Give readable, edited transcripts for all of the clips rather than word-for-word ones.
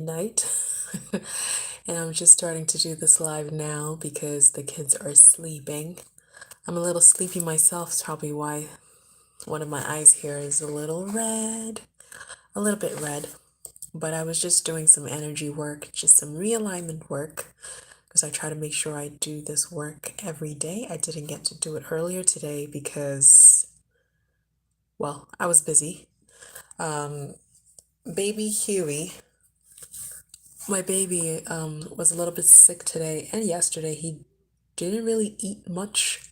night. And I'm just starting to do this live now because the kids are sleeping. I'm a little sleepy myself, it's probably why one of my eyes here is a little red, a little bit red. But I was just doing some energy work, just some realignment work, because I try to make sure I do this work every day. I didn't get to do it earlier today because, well, I was busy. Um, Baby Huey, my baby, was a little bit sick today and yesterday. Didn't really eat much.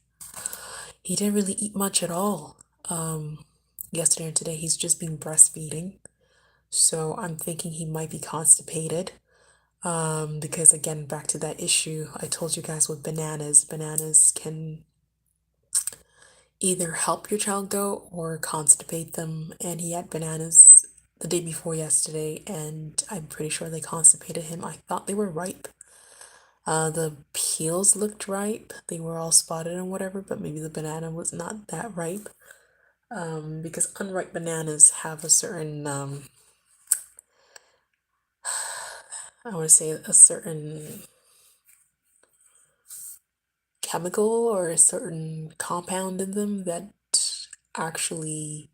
He didn't really eat much at all. Yesterday and today, he's just been breastfeeding. So I'm thinking he might be constipated. Because again, back to that issue I told you guys with bananas. Bananas can either help your child go or constipate them. And he had bananas the day before yesterday, and I'm pretty sure they constipated him. I thought they were ripe. The peels looked ripe. They were all spotted and whatever, but maybe the banana was not that ripe. Because unripe bananas have a certain, I want to say a certain chemical or a certain compound in them that actually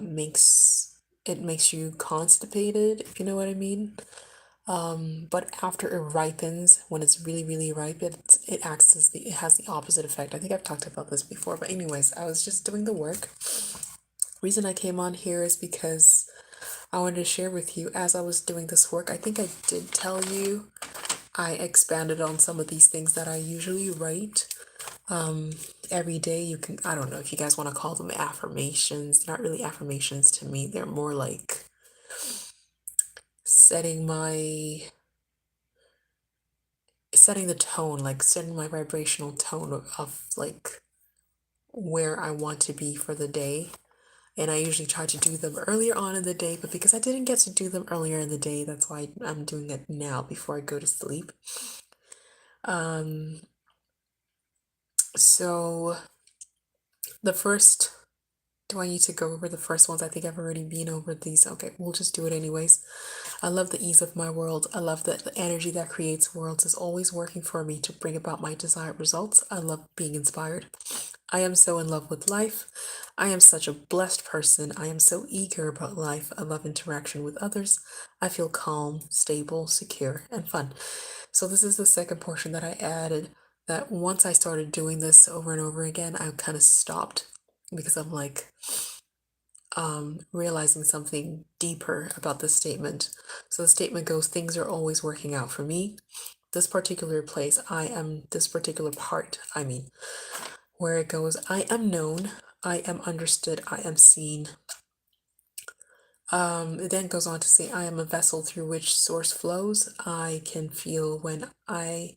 makes you constipated, if you know what I mean. But after it ripens, when it's really, really ripe, it has the opposite effect. I think I've talked about this before, but anyways, I was just doing the work. Reason I came on here is because I wanted to share with you as I was doing this work. I think I did tell you I expanded on some of these things that I usually write every day. I don't know if you guys want to call them affirmations. Not really affirmations to me. They're more like setting the tone, like setting my vibrational tone of like where I want to be for the day. And I usually try to do them earlier on in the day, but because I didn't get to do them earlier in the day, that's why I'm doing it now before I go to sleep. Um, so the first, do I need to go over the first ones? I think I've already been over these. Okay, we'll just do it anyways. I love the ease of my world. I love that the energy that creates worlds is always working for me to bring about my desired results. I love being inspired. I am so in love with life. I am such a blessed person. I am so eager about life. I love interaction with others. I feel calm, stable, secure, and fun. So this is the second portion that I added, that once I started doing this over and over again, I kind of stopped because I'm like realizing something deeper about this statement. So the statement goes, things are always working out for me. This particular place, this particular part, where it goes, I am known, I am understood, I am seen. It then goes on to say, I am a vessel through which source flows. I can feel when I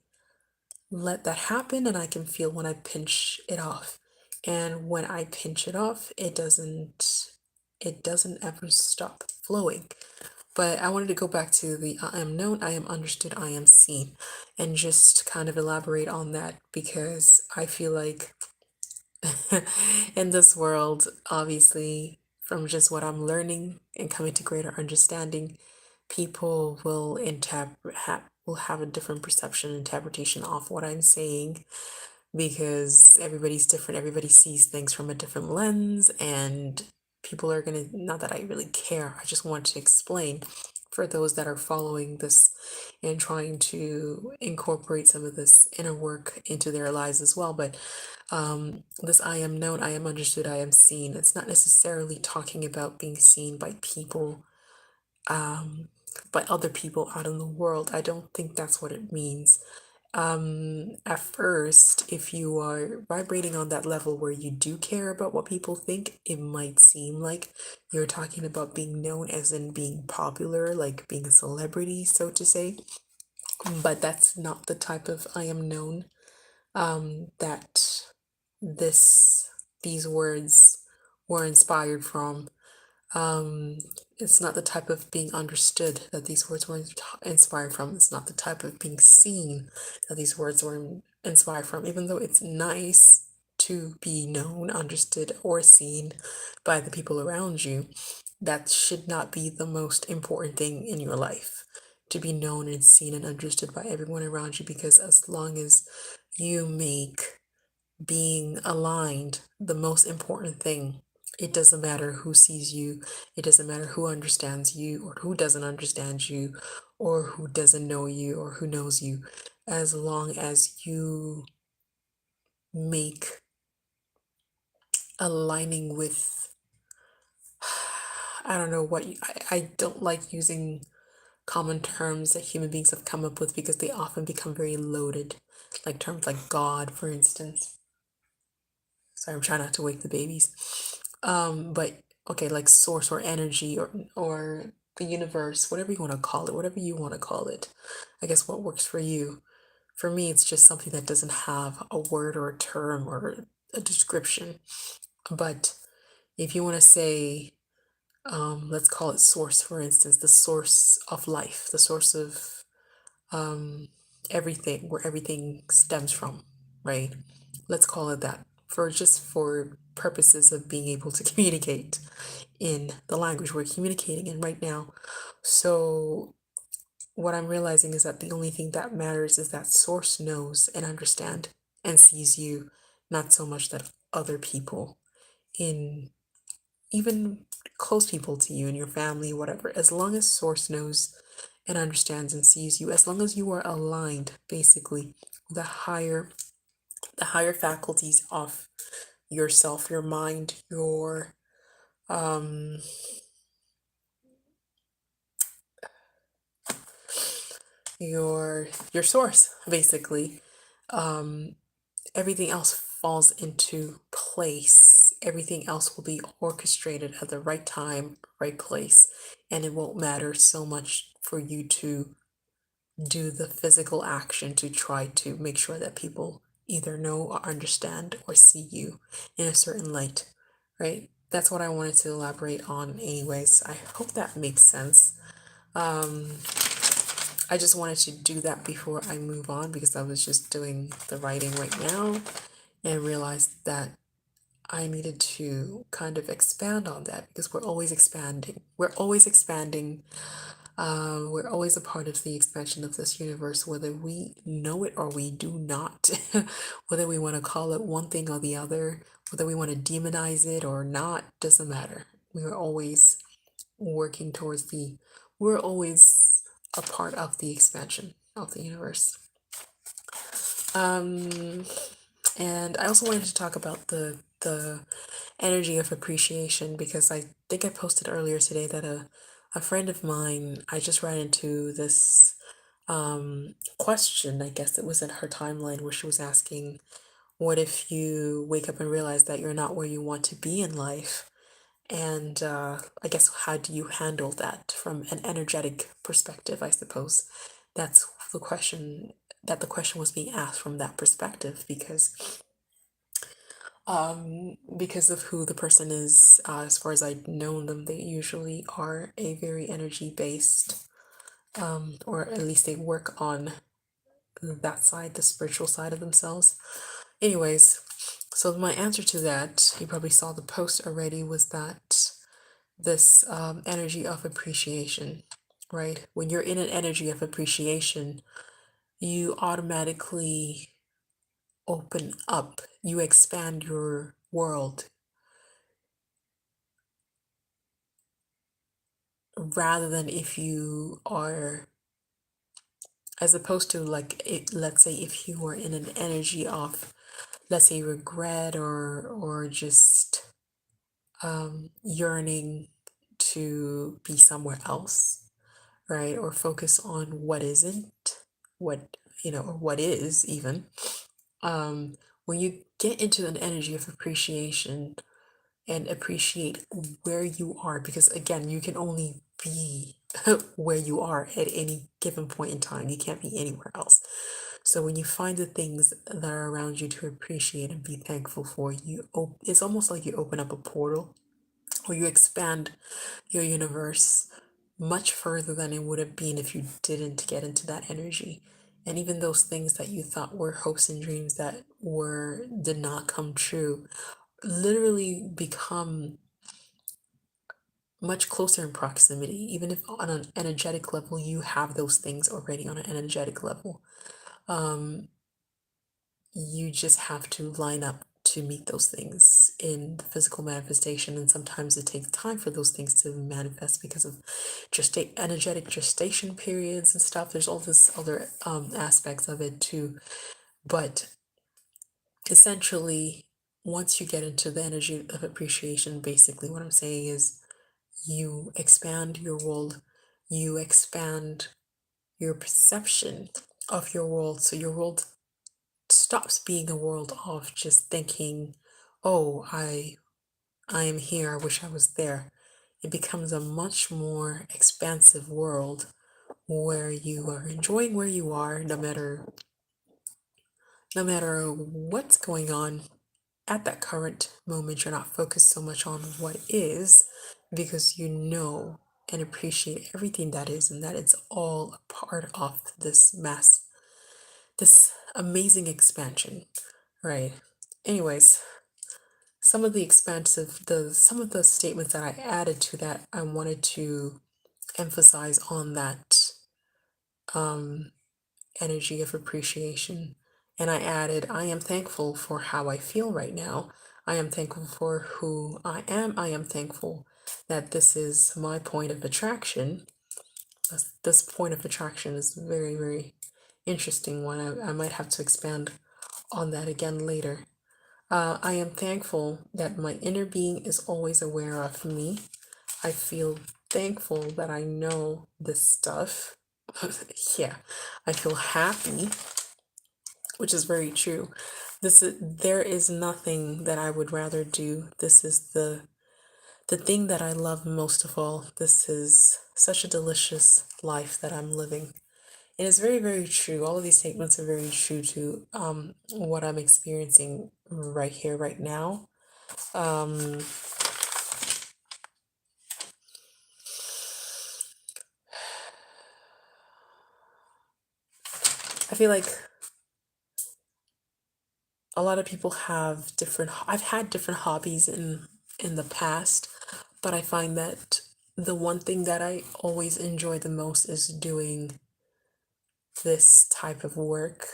let that happen, and I can feel when I pinch it off. And when I pinch it off, it doesn't ever stop flowing. But I wanted to go back to the I am known, I am understood, I am seen, and just kind of elaborate on that because I feel like in this world, obviously, from just what I'm learning and coming to greater understanding, people will have a different perception, interpretation of what I'm saying because everybody's different. Everybody sees things from a different lens, and people are gonna, not that I really care, I just want to explain for those that are following this and trying to incorporate some of this inner work into their lives as well. But this I am known, I am understood, I am seen. It's not necessarily talking about being seen by people, by other people out in the world. I don't think that's what it means. At first, if you are vibrating on that level where you do care about what people think, it might seem like you're talking about being known as in being popular, like being a celebrity, so to say. But that's not the type of I am known that this these words were inspired from. Um, it's not the type of being understood that these words were inspired from. It's not the type of being seen that these words were inspired from, even though it's nice to be known, understood, or seen by the people around you. that should not be the most important thing in your life, to be known and seen and understood by everyone around you, because as long as you make being aligned the most important thing, it doesn't matter who sees you, it doesn't matter who understands you or who doesn't understand you, or who doesn't know you or who knows you. As long as you make aligning with, I don't know what I don't like using common terms that human beings have come up with because they often become very loaded, like terms like God, for instance. Sorry, I'm trying not to wake the babies. But okay, like source or energy or the universe, whatever you want to call it, whatever you want to call it. I guess what works for you. For me, it's just something that doesn't have a word or a term or a description. But if you want to say, let's call it source, for instance, the source of life, the source of um, everything, where everything stems from, right? Let's call it that, for just for purposes of being able to communicate in the language we're communicating in right now. So what I'm realizing is that the only thing that matters is that source knows and understand and sees you, not so much that other people, in even close people to you and your family, whatever, as long as source knows and understands and sees you, as long as you are aligned basically the higher faculties of yourself, your mind, um your source basically, um everything else falls into place. Everything else will be orchestrated at the right time, right place, and it won't matter so much for you to do the physical action to try to make sure that people either know or understand or see you in a certain light, right? That's what I wanted to elaborate on, anyways. I hope that makes sense. Um, I just wanted to do that before I move on because I was just doing the writing right now and realized that I needed to kind of expand on that because we're always expanding. We're always expanding. We're always a part of the expansion of this universe, whether we know it or we do not. Whether we want to call it one thing or the other, whether we want to demonize it or not, doesn't matter. We are always working towards we're always a part of the expansion of the universe. Um, and I also wanted to talk about the energy of appreciation because I think I posted earlier today that a friend of mine, I just ran into this question, I guess it was in her timeline, where she was asking, what if you wake up and realize that you're not where you want to be in life? And I guess how do you handle that from an energetic perspective, I suppose. That's the question, that the question was being asked from that perspective because of who the person is, as far as I've known them, they usually are a very energy based, or at least they work on that side, the spiritual side of themselves. Anyways, so my answer to that, you probably saw the post already, was that this energy of appreciation, right? When you're in an energy of appreciation, you automatically open up, you expand your world rather than if you are, as opposed to like it, let's say if you were in an energy of, let's say, regret or just yearning to be somewhere else, right? Or focus on what isn't, what, or what is even. Um, when you get into an energy of appreciation and appreciate where you are, because again, you can only be where you are at any given point in time. You can't be anywhere else. So when you find the things that are around you to appreciate and be thankful for, it's almost like you open up a portal or you expand your universe much further than it would have been if you didn't get into that energy. And even those things that you thought were hopes and dreams that did not come true literally become much closer in proximity, even if on an energetic level you have those things already on an energetic level. Um, you just have to line up to meet those things in the physical manifestation, and sometimes it takes time for those things to manifest because of just energetic gestation periods and stuff. There's all this other aspects of it too, but essentially, once you get into the energy of appreciation, basically what I'm saying is you expand your world, you expand your perception of your world. So your world stops being a world of just thinking, oh, I am here, I wish I was there. It becomes a much more expansive world where you are enjoying where you are, no matter what's going on at that current moment. You're not focused so much on what is, because you know and appreciate everything that is, and that it's all a part of this amazing expansion, right? Anyways, some of the statements that I added to that, I wanted to emphasize on that um, energy of appreciation. And I added, I am thankful for how I feel right now. I am thankful for who I am. I am thankful that this is my point of attraction. This point of attraction is a very, very interesting one. I might have to expand on that again later. I am thankful that my inner being is always aware of me. I feel thankful that I know this stuff. Yeah, I feel happy, which is very true. There is nothing that I would rather do. This is the thing that I love most of all. This is such a delicious life that I'm living. And it's very, very true. All of these statements are very true to what I'm experiencing right here, right now. Um, I feel like a lot of people have I've had different hobbies in the past, but I find that the one thing that I always enjoy the most is doing this type of work,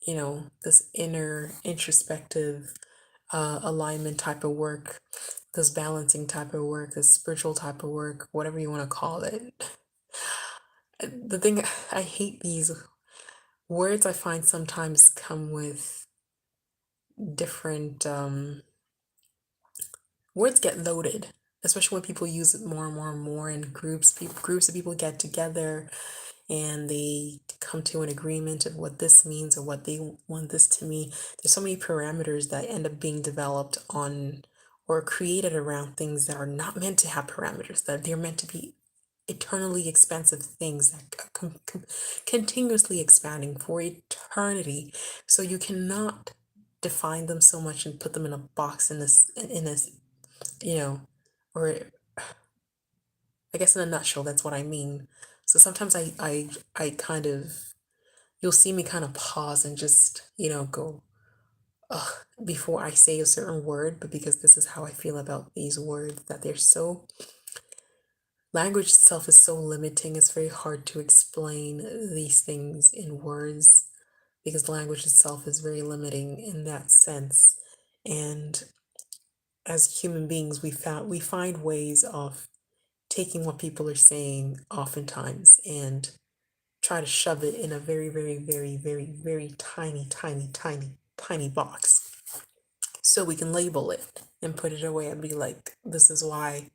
this inner introspective alignment type of work, this balancing type of work, this spiritual type of work, whatever you want to call it. The thing, I hate these words. I find sometimes come with different words get loaded, especially when people use it more and more and more in groups. Groups of people get together and they come to an agreement of what this means or what they want this to mean. There's so many parameters that end up being developed on or created around things that are not meant to have parameters, that they're meant to be eternally expansive things that continuously expanding for eternity. So you cannot define them so much and put them in a box in this, you know, or I guess in a nutshell, that's what I mean. So sometimes I kind of, you'll see me kind of pause and just, go, ugh, before I say a certain word, but because this is how I feel about these words, that language itself is so limiting. It's very hard to explain these things in words because language itself is very limiting in that sense. And as human beings, we find ways of taking what people are saying oftentimes and try to shove it in a very, very, very, very, very tiny, tiny, tiny, tiny box so we can label it and put it away and be like, this is why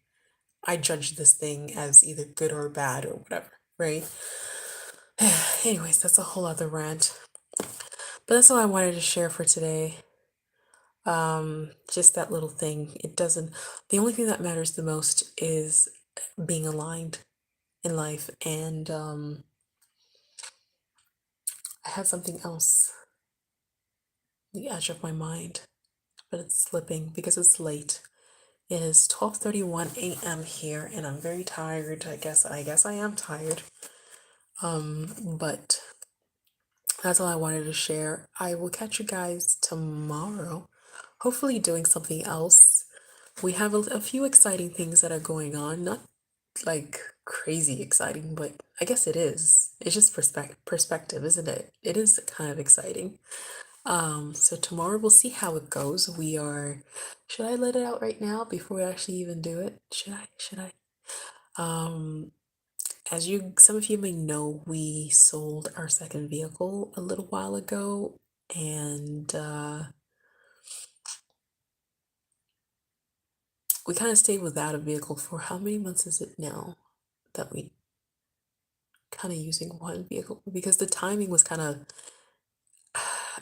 I judge this thing as either good or bad or whatever, right? Anyways, that's a whole other rant. But that's all I wanted to share for today. Just that little thing. The only thing that matters the most is being aligned in life. And I had something else on the edge of my mind, but it's slipping because it's late. It is 12:31 a.m. here and I'm very tired. I guess I am tired. But that's all I wanted to share. I will catch you guys tomorrow. Hopefully doing something else. We have a few exciting things that are going on. Not like crazy exciting, but I guess it is. It's just perspective, isn't it? It is kind of exciting. So tomorrow we'll see how it goes. We are, should I let it out right now before we actually even do it? Should I? Should I? Um, as some of you may know, we sold our second vehicle a little while ago, and we kind of stayed without a vehicle for how many months is it now that we kind of using one vehicle because the timing was kind of,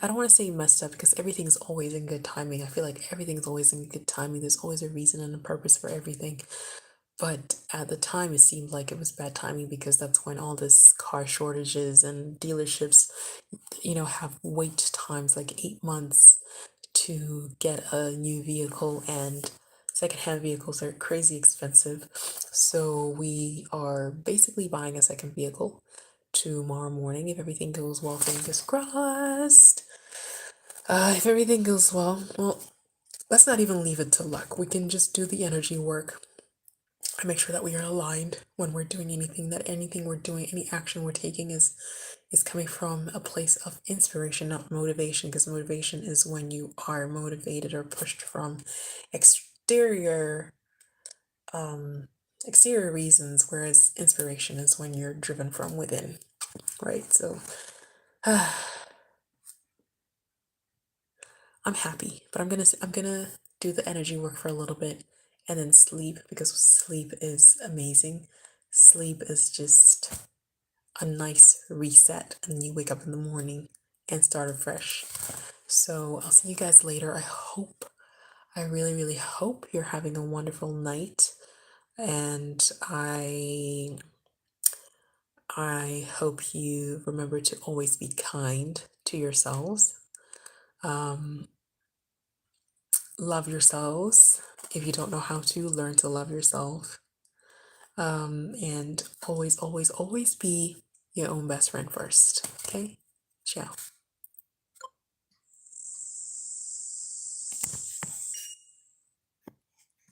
I don't want to say messed up because everything's always in good timing. I feel like everything's always in good timing. There's always a reason and a purpose for everything. But at the time, it seemed like it was bad timing because that's when all this car shortages and dealerships, have wait times like 8 months to get a new vehicle, and secondhand vehicles are crazy expensive. So we are basically buying a second vehicle tomorrow morning if everything goes well. Fingers crossed. If everything goes well, let's not even leave it to luck. We can just do the energy work and make sure that we are aligned when we're doing anything, that anything we're doing, any action we're taking is coming from a place of inspiration, not motivation, because motivation is when you are motivated or pushed from exterior exterior reasons, whereas inspiration is when you're driven from within, right? So I'm happy, but I'm gonna do the energy work for a little bit and then sleep because sleep is amazing. Sleep is just a nice reset, and you wake up in the morning and start afresh. So I'll see you guys later. I really, really hope you're having a wonderful night, and I hope you remember to always be kind to yourselves. Um, love yourselves. If you don't know how to, learn to love yourself. And always, always, always be your own best friend first. Okay? Ciao.